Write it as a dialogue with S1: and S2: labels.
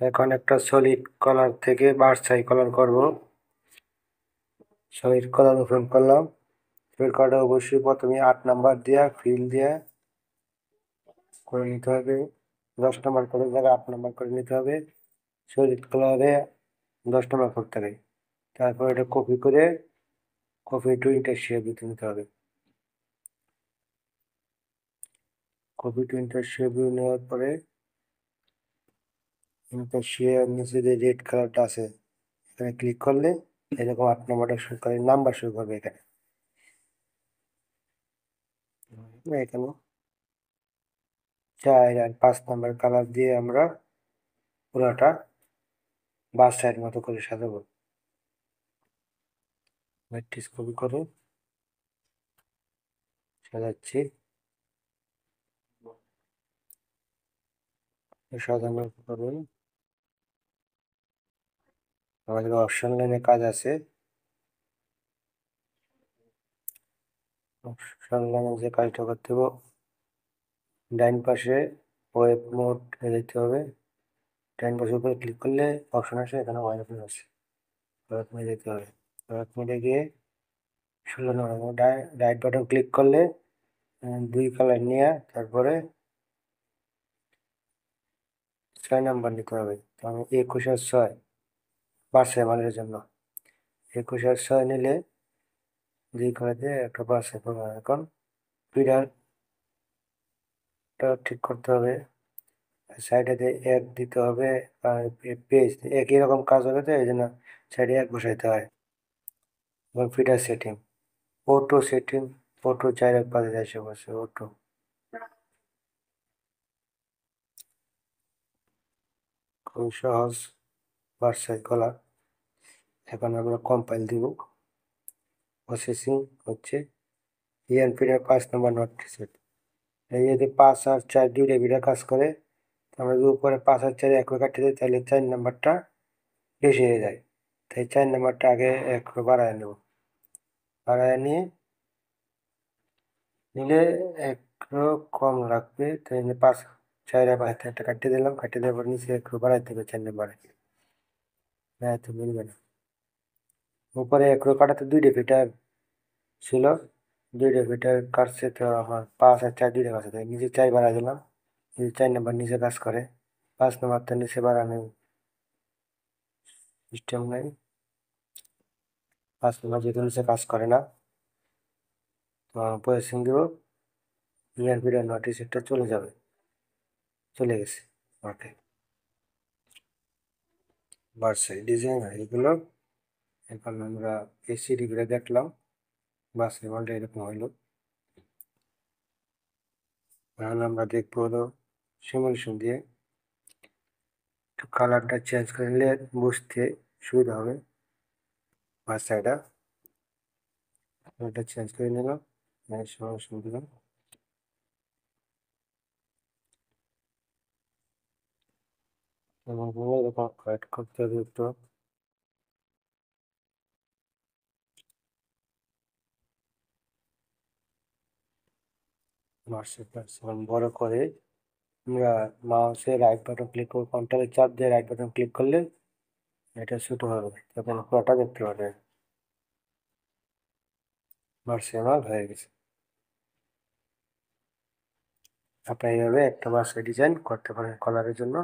S1: এখন একটা সলিড কলার থেকে বার্সাই কলার করব। সলিড কলার ওপেন করলাম। সলিড কলারটা অবশ্যই প্রথমে 8 নাম্বার দিয়া ফিল দিয়া করে নিতে হবে। 10 নাম্বার করে জায়গায় 8 নাম্বার করে নিতে হবে। সলিড কালারে 10 নাম্বার করতে হবে। তারপর এটা কপি করে কপি টু ইন্টারশেপ দিতে নিতে হবে। কপি টু ইন্টারশেপ নেওয়ার পরে ইন্টারশেপ নিচে যে রেড কালারটা আছে এখানে ক্লিক করলে এরকম 8 নাম্বারটা শুরু করে নাম্বার শুরু করবে এখানে। এখানে 4 আর 5 নাম্বার কালার দিয়ে আমরা পুরোটা বাস সাইড মতো করে সাজাবো। ম্যাট্রিক্স কপি করে সাজাচ্ছি। সাজানোর পরে আমাদের অপশন লাইনে কাজ আছে। অপশন লাইনে যে কাজটা করতে হবে, ডাইন পাশে ওয়েব মোড যেতে হবে। ডাইন পাশে উপরে ক্লিক করলে অপশন আসে, এখানে ওয়েব মোড আছে। ওয়েব মোডে যেতে হবে। ওয়েব মোডে গিয়ে 16 নম্বর রাইট বাটন ক্লিক করলে 2 কালার নিয়ে তারপরে 6 নাম্বার নিতে হবে। তো আমি 21 আর 6 বার্সাই মানের জন্য 21 আর 6 নিলে 2 কালার দিয়ে একটা বার্সাই করবো। এখন ফিডারটা ঠিক করতে হবে। সাইডে এক দিতে হবে আর পেজ একই রকম কাজ হবে, তো এই জন্য সাইডে এক বসাইতে হয়। এবং ফিডার সেটিং সেটিং অটো 4 আর 5 এসে বসে অটো। খুব সহজ বার্সাই কলা। এখন আমরা কম্পাইল দিব। প্রসেসিং হচ্ছে ইয়ান ফিডার 5 নম্বর নট সেট। এই যদি 5 আর 4 দুইটা ভিডিও কাজ করে, আমরা যদি উপরে 5 আর 4 এক কাটিয়ে দিই তাহলে 4 নাম্বারটা বেশি হয়ে যায়। তাই 4 নাম্বারটা আগে এক বাড়ায় নেব। বাড়ায় নিলে একটু কম লাগবে, তাই 5 4 আর 5 একটা কাটিয়ে দিলাম। কাটিয়ে দেওয়ার পর নিচে একটু বাড়াইতে হবে 4 নাম্বারে। না তো মিলবে না। উপরে একটু কাটাতে 2টা ফিটার ছিল, 2টা ফিটার কাটছে, তো আমার 5 আর 4 2টা কাছে, তাই নিচে 4 বাড়াই দিলাম। 4 নাম্বার নিচে কাজ করে, 5 নাম্বারটা নিচে বাড়ানো সিস্টেম নাই। 5 নাম্বার যেহেতু নিচে কাজ করে না, তো প্রসেসিং দিব। নিয়ার ভিডিও নোটিস একটা চলে যাবে, চলে গেছে। ওকে, বার্সাই ডিজাইন এগুলো। এখন আমরা এসিডি করে দেখলাম বার্সাই বলটা এরকম হইলো। এখন আমরা দেখবো হলো সিমুলেশন দিয়ে একটু কালারটা চেঞ্জ করে নিলে বুঝতে সুবিধা হবে। বার্সাইটা কালারটা চেঞ্জ করে নিলাম, সিমুলেশন দিলাম। এবং এরকম কাট করতে হবে একটু। বার্সাইটা বড় করে আমরা মাউসে রাইট বাটন ক্লিক করে কন্ট্রোলের চাপ দিয়ে রাইট বাটন ক্লিক করলে এটা ছোট হবে, তখন পুরোটা দেখতে পাবে। মার্শাল হয়ে গেছে। আপনারা এইভাবে একটা বার্সাই ডিজাইন করতে পারেন কলারের জন্য।